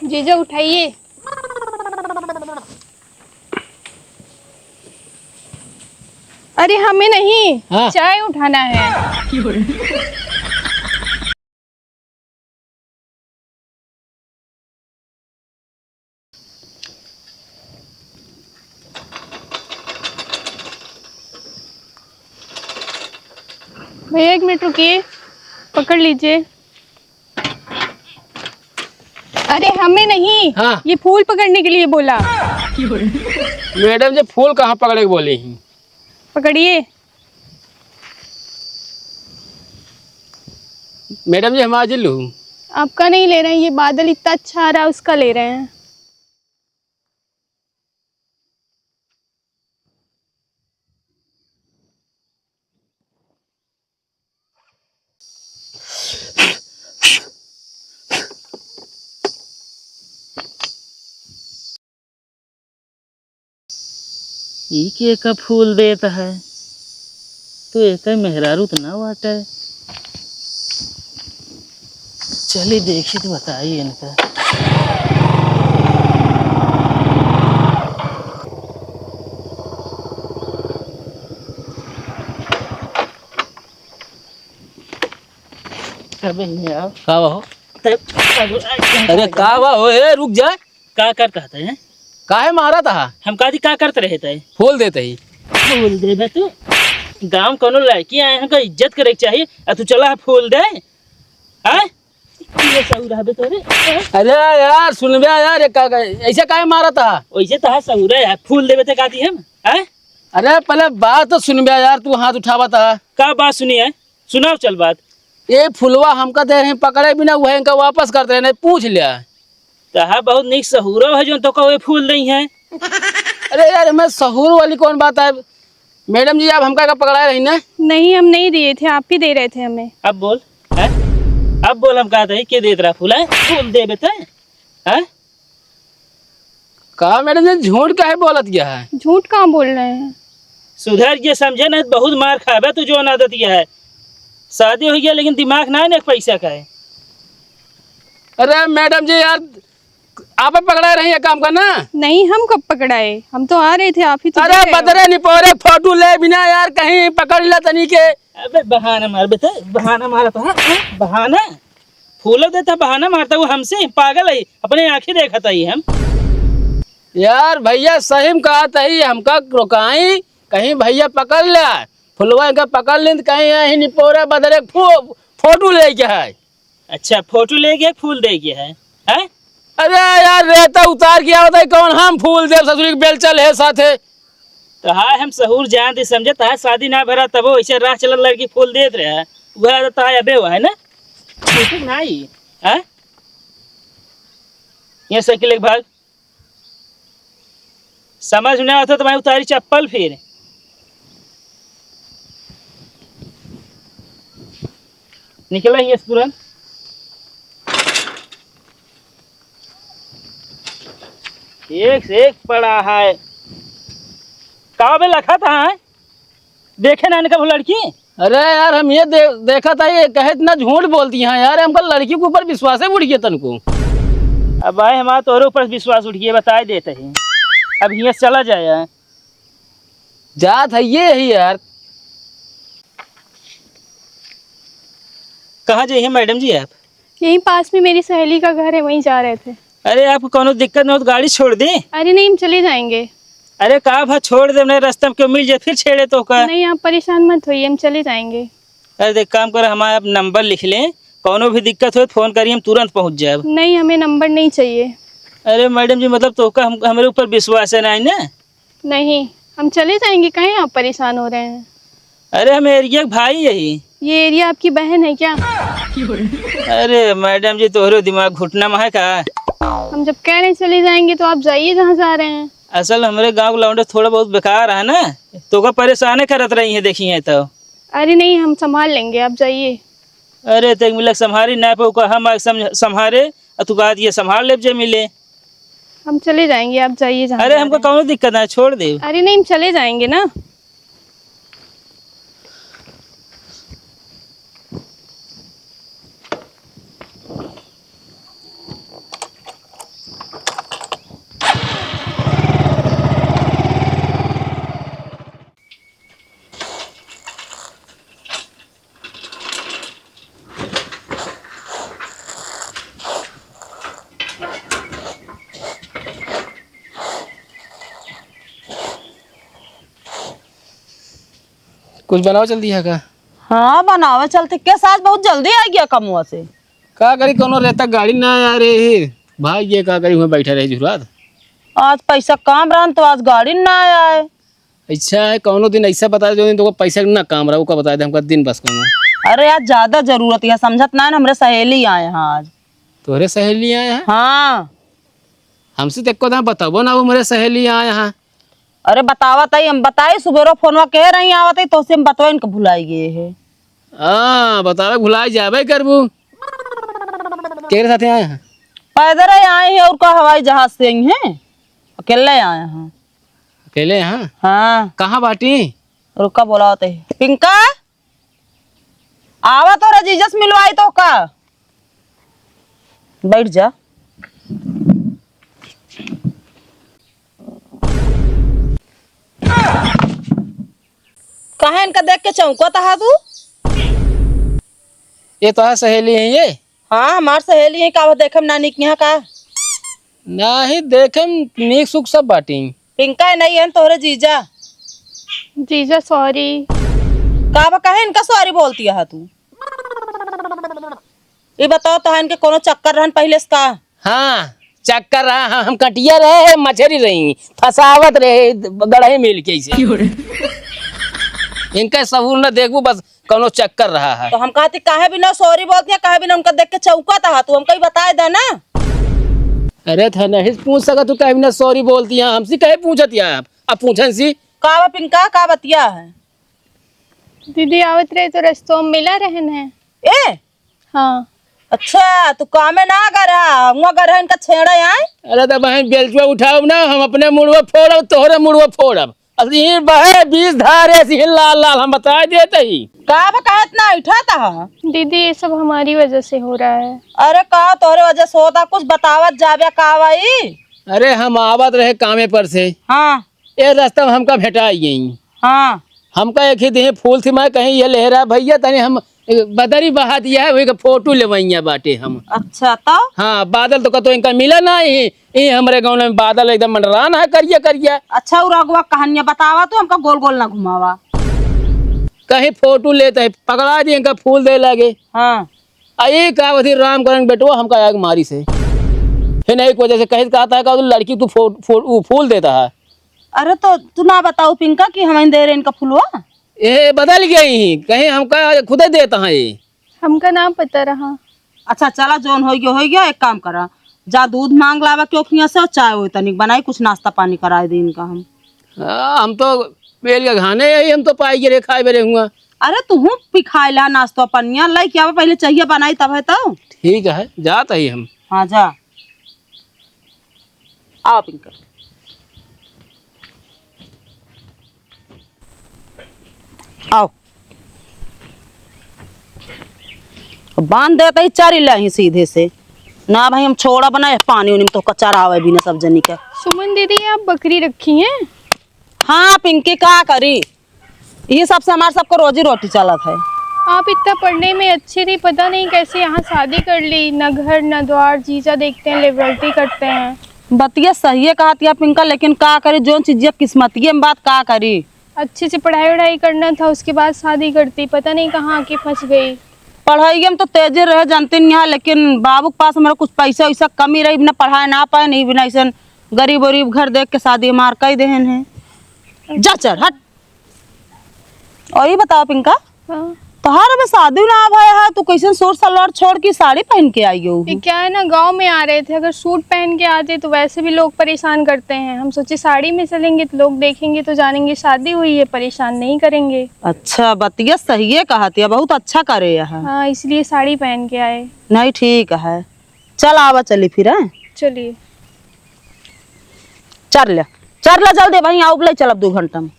जीजा उठाइए। अरे हमें नहीं, हाँ। चाय उठाना है। भैया 1 मिनट रुकिए, पकड़ लीजिए। अरे हमें नहीं, हाँ। ये फूल पकड़ने के लिए बोला। मैडम जी फूल कहाँ पकड़े के बोले ही? पकड़िए। मैडम जी हम आज लूँ। आपका नहीं ले रहे हैं, ये बादल इतना अच्छा आ रहा है उसका ले रहे हैं। एक एक फूल देता है तो एक मेहरारू तो ना वाटे। चलिए देखिए तो बताइए इनका। अबे यार का हो? अरे का का हो ए रुक जा। करता है? काहे मारा था? हम कादी का करते रहे थे? फूल देते ही। फूल दे बे तू। गांव कोनो लड़की आए हैं का इज्जत करे के चाहिए और तू चला है फूल दे। हैं? ये सही रहबे तोरे। अरे यार सुन बे यार ऐसे काहे मारा था? वैसे तो है सहुरे है फूल देवे थे कादी हम। हैं? अरे पहले बात तो सुन बे यार, तू हाथ उठावा था। का बात सुनी है? सुनाओ चल बात। ये फुलवा हमका दे रहे पकड़े बिना वह इनका वापस करते रहे, नहीं पूछ लिया। तहा बहुत निक सहुरो है जो तो का फूल नहीं है। अरे यार मैं सहूर वाली कौन बात है? मैडम जी आप हमका का पकड़ा रही ना? नहीं हम नहीं दिए थे, आप ही दे रहे थे हमें। अब बोल है? अब बोल हम कहते हैं के देत रहा फूल है? फूल दे बेटे हैं? कहा मैडम जी झूठ काहे बोलत गया है? झूठ कहाँ बोल रहे हैं? सुधर ये समझे ना बहुत मार खाबे तू जो आदत ये है। शादी हो गया लेकिन दिमाग ना है ना पैसा का है। अरे मैडम जी यार आप पकड़ा रही है काम का ना? नहीं हम कब पकड़ाए, हम तो आ रहे थे, आप ही तो अरे दे रहे हो। बदरे निपोरे फोटो ले बिना यार कहीं पकड़ ला तनी के। अबे बहाना मार बेटे, बहाना मारा था बहाना। फूलों देता बहाना मारता वो हमसे पागल है, अपने आंखें देखा था ही हम। यार भैया सही में कहा तही हमका रोकाई कहीं भैया पकड़ लिया फुलवा का पकड़ लें कहीं यहीं निपोरे बदरे फोटो ले के है। अच्छा फोटो ले गया फूल दे गया है? हैं? अरे यार रेता उतार के आवत है कौन हम फूल दे ससुरी के बेलचल है साथे। तो हाँ हम सहूर जान दे समझे तो शादी ना भरा तब ऐसे राह चलल लड़की फूल देत रहे है वह आदत अबे हुआ है ना ठीक नहीं है। ये साइकिल एक भाग समझ में आता तो मैं उतारी चप्पल फिर। निकला ही तुरंत। एक से एक पड़ा है। कहाँ पे लखा था है? देखे ना इनका वो लड़की। अरे यार हम ये देखा था ये कहे इतना झूठ बोलती हैं यार, हमका लड़की के ऊपर विश्वास है उड़ गया तनको। अब भाई हमारा तोहरे ऊपर विश्वास उठ गया बता देते हैं। अब यहाँ से चला जाए जात है ये ही यार। कहाँ जाइए मैडम जी आप? यहीं पास में मेरी सहेली का घर है, वहीं जा रहे थे। अरे आपको कोनो दिक्कत ना हो तो गाड़ी छोड़ दे। अरे नहीं हम चले जाएंगे। अरे कहा भा छोड़ दे मेरे रास्ते में क्यों मिल जाए फिर छेड़े तो का। नहीं आप परेशान मत होइए, हम चले जाएंगे। अरे देख काम कर हमारा आप नंबर लिख लें, कोनो भी दिक्कत हो तो फोन करिए हम तुरंत पहुँच जाए। नहीं हमें नंबर नहीं चाहिए। अरे मैडम जी मतलब तो का हमारे ऊपर विश्वास है ना नहीं हम चले जाएंगे, कहीं आप परेशान हो रहे हैं। अरे हम एरिया के भाई यही। ये एरिया आपकी बहन है क्या? अरे मैडम जी तोहरे दिमाग घुटना में है का? हम जब कह रहे हैं चले जाएंगे तो आप जाइए जहाँ जा रहे हैं। असल हमारे गांव लौंडे थोड़ा बहुत बेकार है ना तो का परेशान करत रही है देखी है तो। अरे नहीं हम संभाल लेंगे, आप जाइए। अरे तक मिला संभारी ना पाऊ का हम संभारे तू कहा ये संभाल ले जे मिले। हम चले जाएंगे, आप जाइए जहाँ अरे जा हमको रहे हैं। कौन दिक्कत है छोड़ दे। अरे नहीं हम चले जाएंगे ना। कुछ बनाओ जल्दी है का? हाँ बनावे चलते के साथ बहुत जल्दी आ गया कमुआ से। का करी कोनो रहता गाड़ी ना आ रही भाई, ये का करी हुए बैठे रहे जुरात। आज पैसा काम रहा तो आज गाड़ी ना आया है। अच्छा है, कोनो दिन ऐसा बता दे जो दिन तो पैसा ना काम रहा, वो का बता दे हमका दिन बस कौन। अरे आज ज्यादा जरूरत है, समझत ना है, हमरे सहेली आए हैं आज। तोहरे सहेली आए हैं? हाँ हमसे तक ना बताबो ना, वो मेरे सहेली आए हैं। अरे बतावत है, हम बताई सुबह फोनवा कह रही आवत है तो से हम बतवा इनके भुलाई गए है। हाँ बतावे भुला जाबे करबू। केरे साथे आए हैं? पैदल ही आए हैं और का हवाई जहाज से आई हैं, अकेले आए हैं। अकेले हैं? हाँ कहाँ बाटी? रुका बोला होते पिंका आवा तो रजीजस मिलवाई तो का बैठ जा। कहा इनका देख के चौंका था तू? ये तो है सहेली है ये? हाँ हमार सहेली है। का देखम नानी के यहाँ का नहीं देखे नीक सुख सब बाटी। पिंका है नहीं है तोहरे जीजा। जीजा सॉरी। का कहे इनका सॉरी बोलती है तू? ये बताओ तो इनके कोनो चक्कर रहन पहले से का? हाँ चक्कर रहा, हाँ हम कटिया रहे मछरी रही फसावत रहे गड़े मिल के इसे। इनका सबूर न देखबू बस कोनो चक्कर रहा है। तो हम कहते काहे बिना सॉरी बोलती है, काहे बिना उनका देख के चौका था तू हमको बता दे ना। अरे था नहीं पूछ सका तू कहीं ना सॉरी बोलती है, हमसे कहे पूछती है आप? अब पूछन सी का पिंका का बतिया है? दीदी आवत रहे तो रस्तों में मिला रहन है। ए हाँ अच्छा तू कामे ना कर रहा हुआ कर रहा इनका छेड़ा आए। अरे तो बहन बेलचुआ उठाओ ना, हम अपने मुड़वा फोड़ब तोहरे मुड़वा फोड़ब। अब ये बहे 20 धारे ऐसी लाल लाल हम बता देते ही। का कहा इतना उठा था? दीदी ये सब हमारी वजह से हो रहा है। अरे का तोहरे वजह से होता, कुछ बतावत जाबे का भाई। अरे हम आवत रहे कामे पर से, हाँ ये रास्ता में हमका भेटा गई। हाँ हमका एक ही देह फूल थी, मैं कहीं ये लहरा भैया तनी हम बदरी बहा दिया है, वही का फोटो लेवैया बाटे हम। अच्छा तो हाँ बादल तो कतो इनका मिला ना ही हमारे गाँव में बादल एकदम मंडरान है करिया करिया। अच्छा रघुआ कहानियां बतावा तू हमका गोल गोल ना घुमावा। कहीं फोटो लेते है पकड़ा दिए इनका फूल दे लगे। हाँ आई का थी राम करण बेटो हमका आग मारी से फिर एक वजह से कहीं कहता है का लड़की तू फूल देता है। अरे तो तू ना बताओ पिंका कि हम दे रहे इनका फुलवा? ये बदल गई कहीं हमका खुद देता है ये। हमका नाम पता रहा। अच्छा चला जोन हो गया एक काम करा जा दूध मांग लावा क्यों से और चाय हो तनिक बनाई कुछ नाश्ता पानी कराए दे इनका हम। हम तो बेल का खाने यही हम तो पाई गिरे खाए बेरे हुआ। अरे तू पिखाए ला नाश्ता पानिया लाई क्या पहले चाहिए बनाई तब है तो ठीक है जाता ही हम। हाँ जा आओ पिंका आओ बांध देता ही चारी ला सीधे से ना भाई हम छोड़ा बनाए पानी उनी में तो कचार आवे भी ना सब जनी का। सुमन दीदी आप बकरी रखी हैं? हाँ पिंकी का करी ये सबसे हमारे सबको रोजी रोटी चलत है। आप इतना पढ़ने में अच्छी थी, पता नहीं कैसे यहाँ शादी कर ली, न घर न द्वार, जीजा देखते हैं लिबर्टी करते हैं। बतिया सही है कहती पिंका, लेकिन का करी जो चीज किस्मती में बात का करी। अच्छे से पढ़ाई वढ़ाई करना था, उसके बाद शादी करती, पता नहीं कहाँ आके फंस गई। पढ़ाई में तो तेजी रहे जानती नहीं है, लेकिन बाबू के पास हमारा कुछ पैसा वैसा कमी रही, बिना पढ़ाई ना पाए नहीं, बिना ऐसा गरीब वरीब घर देख के शादी मार कई देहन है। जा चल हट। और ये बताओ पिंका हाँ। तोहार में शादी ना भाई है, तू कैसे सूट सलवार छोड़ के साड़ी पहन के आई हो? ये क्या है ना, गांव में आ रहे थे, अगर सूट पहन के आते तो वैसे भी लोग परेशान करते हैं। हम सोचे साड़ी में चलेंगे तो लोग देखेंगे तो जानेंगे शादी हुई है, परेशान नहीं करेंगे। अच्छा बतिया सही है कहती, बहुत अच्छा करे है। हाँ इसलिए साड़ी पहन के आए। नहीं ठीक है चल आवा चली फिर है। चलिए चल ले जल्दी भाई आओ ले चल अब 2 घंटा में।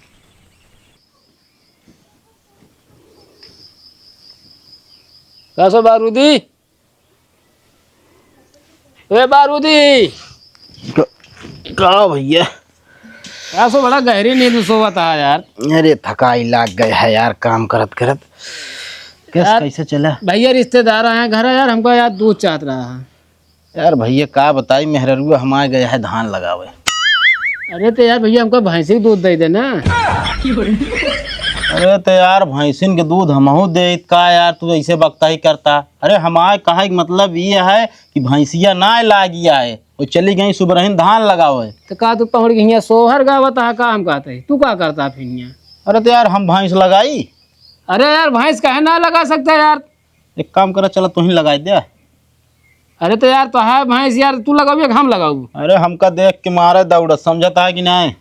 कैसो बारूदी? ए बारूदी का भैया? कैसो बड़ा गहरी नींद सोवत है यार। अरे थकाई लाग गए है यार काम करत करत। कैसे चला भैया? रिश्तेदार आए हैं घर यार, हमको यार दूध चाहत रहा है यार। भैया का बताई मेहरुआ हमारे गया है धान लगावे। अरे तो यार भैया हमको भैंसी दूध दे देना। अरे तो यार भैंसिन के दूध हमहू दे का यार, तू ऐसे बकता ही करता। अरे हमारे कहा मतलब ये है कि भैंसिया ना लागिया है, वो चली गई सुबरहीन धान लगावे। तो का तू पहुँच गई सोहर गावत है का हम कहते हैं, तू का करता फिर यहाँ? अरे तो यार हम भैंस लगाई। अरे यार भैंस काहे ना लगा सकता यार? एक काम करो, चलो तू ही लगाई दे। अरे तो यार तो है भैंस यार, तू लगाऊ या हम लगाऊ? अरे हमका देख के मारे दौड़, समझता है कि नहीं?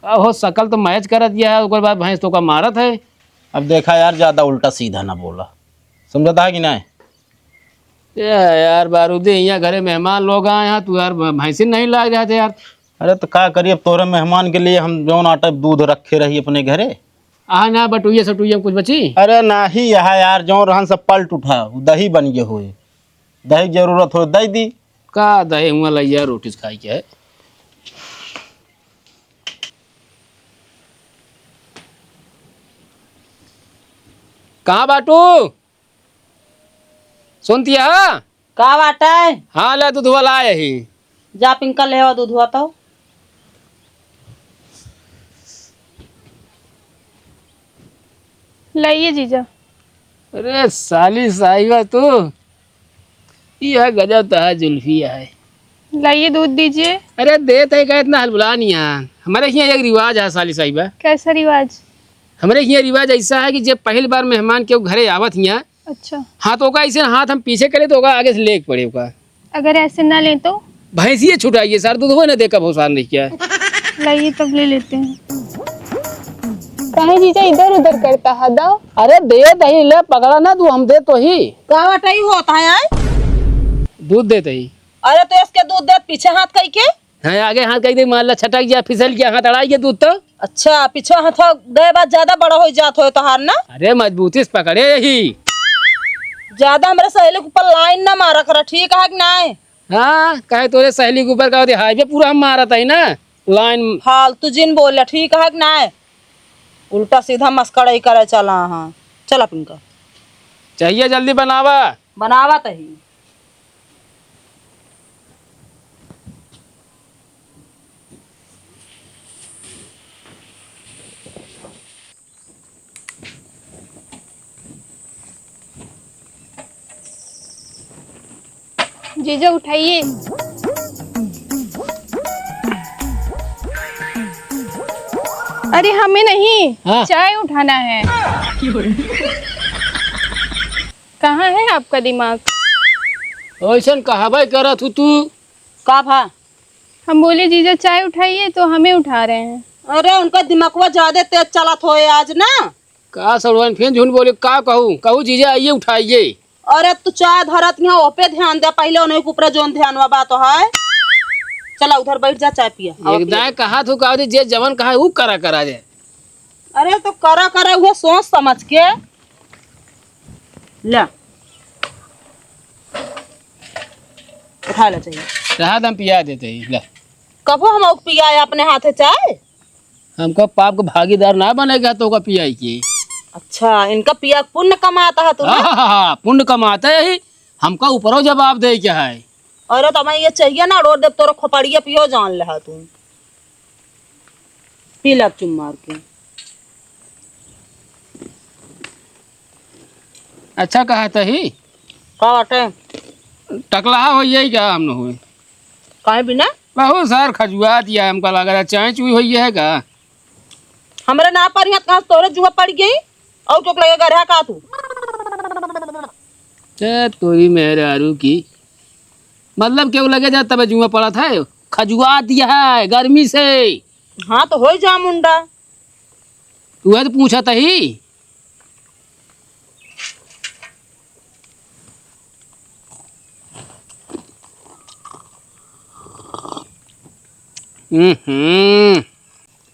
हो सकल तो मैच करत दिया है, उसके बाद भैंस तो का मारत है। अब देखा यार, ज्यादा उल्टा सीधा ना बोला, समझता है कि नहीं? यार बारूदी यहाँ घरे मेहमान लोग आए यहाँ, तू यार भैंसिन नहीं लाग रहे थे यार। अरे तो क्या करिए, अब तोरे मेहमान के लिए हम जौन आटा दूध रखे रही अपने घरे। आ ना बटुए सटुए कुछ बची? अरे नाही यहाँ यार, जौन रहन सब पलट उठा, वो दही बन गए हुए, दही की जरूरत हो दही दी। का दही हुआ लैया रोटी से खाई के है। कहाँ बाटू सुनती है? का बाटा है? हाँ ले दूध वाला आए ही। जा पिंका ले आओ दूध हुआ तो। लाइए जीजा। अरे साली साहिबा तू, यह गजब तो है जुल्फिया है। लाइए दूध दीजिए। अरे देते का इतना हलबुला नहीं है। हमारे यहाँ एक रिवाज है साली साहिबा। कैसा रिवाज? हमारे यहाँ रिवाज ऐसा है कि जब पहली बार मेहमान के घरे आवत हिया, अच्छा। हाथों का ऐसे हाथ हम पीछे करे तो आगे से लेक पड़े होगा। अगर ऐसे ना ले तो? भैंसिए छुटाइए सर, दूध हो ना देखा भूसार नहीं किया। लाइए तब ले लेते हैं। कहे जीजा इधर उधर करता है दो। अरे दे दही ले, पकड़ा ना तू, हम दे तो ही का बाटा ही होता है? दूध देते ही। अरे तो इसके दूध दे पीछे हाथ कई के। हाँ आगे हाथ कहीं दे, मान ला छटक गया फिसल गया हाथ अड़ाई गया दूध तो। अच्छा पीछे हाथ दे बात ज्यादा बड़ा हो जात हो तोहार ना। अरे मजबूती से पकड़े यही। ज्यादा हमारे सहेली के ऊपर लाइन ना मारा करा, ठीक है कि नहीं? हाँ कहे तोरे सहेली के ऊपर का हाईवे पूरा हम मारा था ना लाइन। फालतू जिन बोल ठीक है कि नहीं? उल्टा सीधा मस्करा ही करे चला। हाँ चला पिंका, चाहिए जल्दी बनावा। बनावा तही। जीजा उठाइए। अरे हमें नहीं, हाँ? चाय उठाना है। कहाँ है आपका दिमाग? ऐसा कहावा करत हूँ तू। का भा? हम बोले जीजा चाय उठाइए तो हमें उठा रहे हैं। अरे उनका दिमागवा ज्यादा तेज चलत हो आज ना। का सड़वन फिर झूठ बोले, का कहूँ कहूँ जीजा आइए उठाइए। अरे तू चाय धरत यहाँ ओपे ध्यान दे, पहले उन्हें के ऊपर जोन ध्यान वा बात है। चला उधर बैठ जा, चाय पिया। एकदम कहा तू कहा जे जवन कहा वो करा करा जाए। अरे तो करा करा हुआ सोच समझ के ले, उठा ले चाहिए। रहा हम पिया देते ही ले। कबो हम पिया अपने हाथे चाय? हमको पाप को भागीदार ना बनेगा तो का पिया की। अच्छा इनका पिया पुण्य कमाता है तुम्हें? पुण्य कमाता है ही, हमका ऊपरों जवाब दे क्या है। अरे तो मैं ये चाहिए ना रोड दे तोरा खोपड़िया पियो जान ले तू। पी लग चुम मार के। अच्छा कहा था ही का बाटे? टकला हो यही क्या हम हुए काहे बिना? बहुत सार खजुआ दिया हमका लगा चाय चुई हुई है का। हमरे ना पर यहाँ कहाँ तोरे जुआ पड़ गई और चोक लगेगा रहा का तू? तोरी मेरे आरू की मतलब क्यों लगे जा तब जुआ पड़ा था, खजुआ दिया है गर्मी से। हाँ तो हो जा मुंडा। तू है तो पूछा था ही।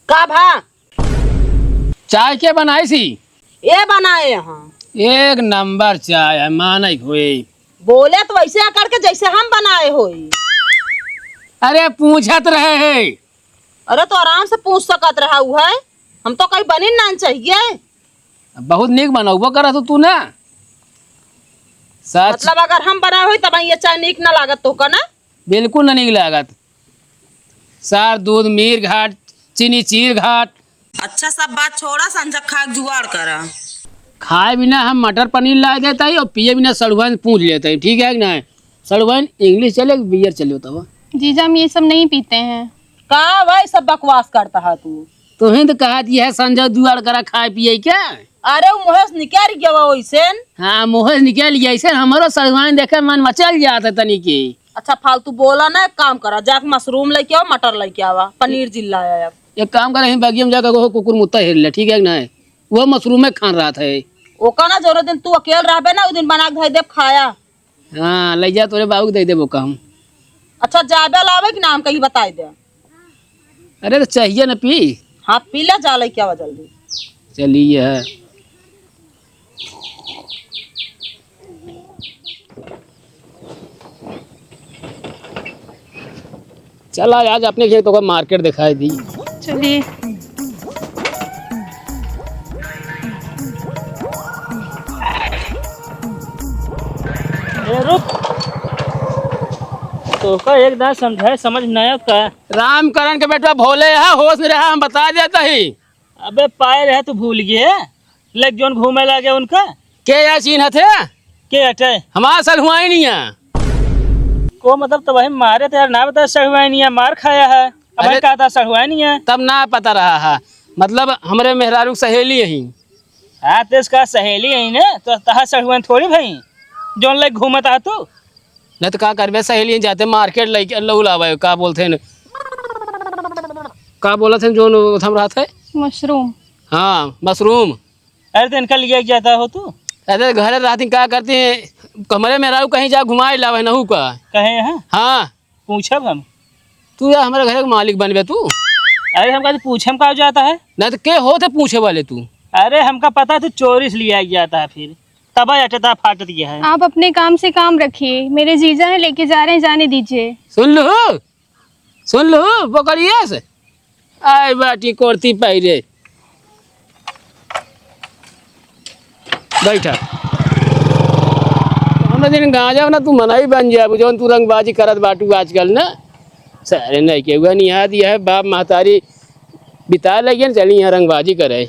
का भा? चाय क्या बनाई सी? ये बनाए यहाँ एक नंबर चाय है, माने हुई। बोले तो वैसे करके जैसे हम बनाए होई। अरे पूछत रहे है। अरे तो आराम से पूछ सकत रहा हुआ है, हम तो कहीं बनी ना चाहिए। बहुत निक बनाऊ करा तू ना सच। मतलब अगर हम बनाए हुई तब ये चाय निक ना लागत तो का ना? बिल्कुल ना निक लागत। सार दूध मीर घाट चीनी चीर घाट अच्छा सब बात छोड़ा, संजय खा के जुगाड़ करा। खाए बिना हम मटर पनीर ला देता ही और पिए बिना सड़ुआन पूछ लेते हैं, ठीक है कि ना? सड़ुआन इंग्लिश चले बियर चले होता हुआ। जीजा हम ये सब नहीं पीते हैं। का भाई सब बकवास करता है तू? तुम्हें तो कहा दिया है संजय जुगाड़ करा खाए पिए क्या? अरे वो मुहेश निकाल गया वैसे। हाँ मोहस निकल गया ऐसे हमारो सड़ुआन देखे मन मचल जाता तनी के। अच्छा फालतू बोला ना, एक काम करा, जाके मशरूम लेके आओ, मटर लेके आवा, पनीर जिल्लाया। अब एक काम करे बगिया में जाकर वो कुकुर मुत्ता हिर ले, ठीक है कि ना? वो मशरूम में खान रहा था। ओका ना जोरो दिन तू अकेले रहबे ना, उस दिन बना के धई देब खाया। हाँ ले जा तोरे बाबू के दे दे वो काम। अच्छा जाबे लावे कि नाम कहीं बताई दे। अरे तो चाहिए ना पी। हाँ पी ले, जा लेके आवा जल्दी। चलिए है चला आज अपने खेतों का मार्केट दिखाई दी। चलिए। ए रुक, तो का एक दांत समझाए समझ न आया का? रामकरण के बेटा भोले है, होश में रहा हम बता देता ही। अबे पाए रहे तू भूल गए, लग जोन घूमे लगे उनका के या चीन थे के हटे हमारा सल हुआ ही नहीं है। को मतलब तो वही मारे थे यार, ना बता सहुआ नहीं है, मार खाया है। अब अरे- कहा था सहुआ नहीं है। तब ना पता रहा है, मतलब हमारे मेहरारू सहेली यही। हाँ तो इसका सहेली है ना, तो तहा सहुआ थोड़ी भाई जोन लग घूमता तू। नहीं तो का करबे, सहेली जाते मार्केट लेके लऊ लावे का बोलते हैं, का बोला थे जो थम रहा था। मशरूम। हाँ मशरूम। अरे तो इनका लिया जाता हो तू ऐसे घर रहती क्या करती है, हमारे मेहरारू कहीं जा घुमाए लावे नहू का। कहे हैं हाँ पूछब हम। तू या हमारे घर का मालिक बनबे तू। अरे हमका तो पूछम का जाता है। नहीं तो के होते पूछे वाले तू। अरे हमका पता है तू चोरी से लिया जाता है, फिर तब अटता फाट दिया है। आप अपने काम से काम रखिए, मेरे जीजा है लेके जा रहे हैं, जाने दीजिए। सुन लो पकड़िए से आई बाटी कोरती पैरे बैठा। हम दिन गाँजा ना तू मनाई बन जाए जो तू रंगबाजी करत बाटू आजकल ना। सारे नहीं के हुआ नहीं याद यह बाप महतारी बिता लगे चली यहाँ रंगबाजी करे।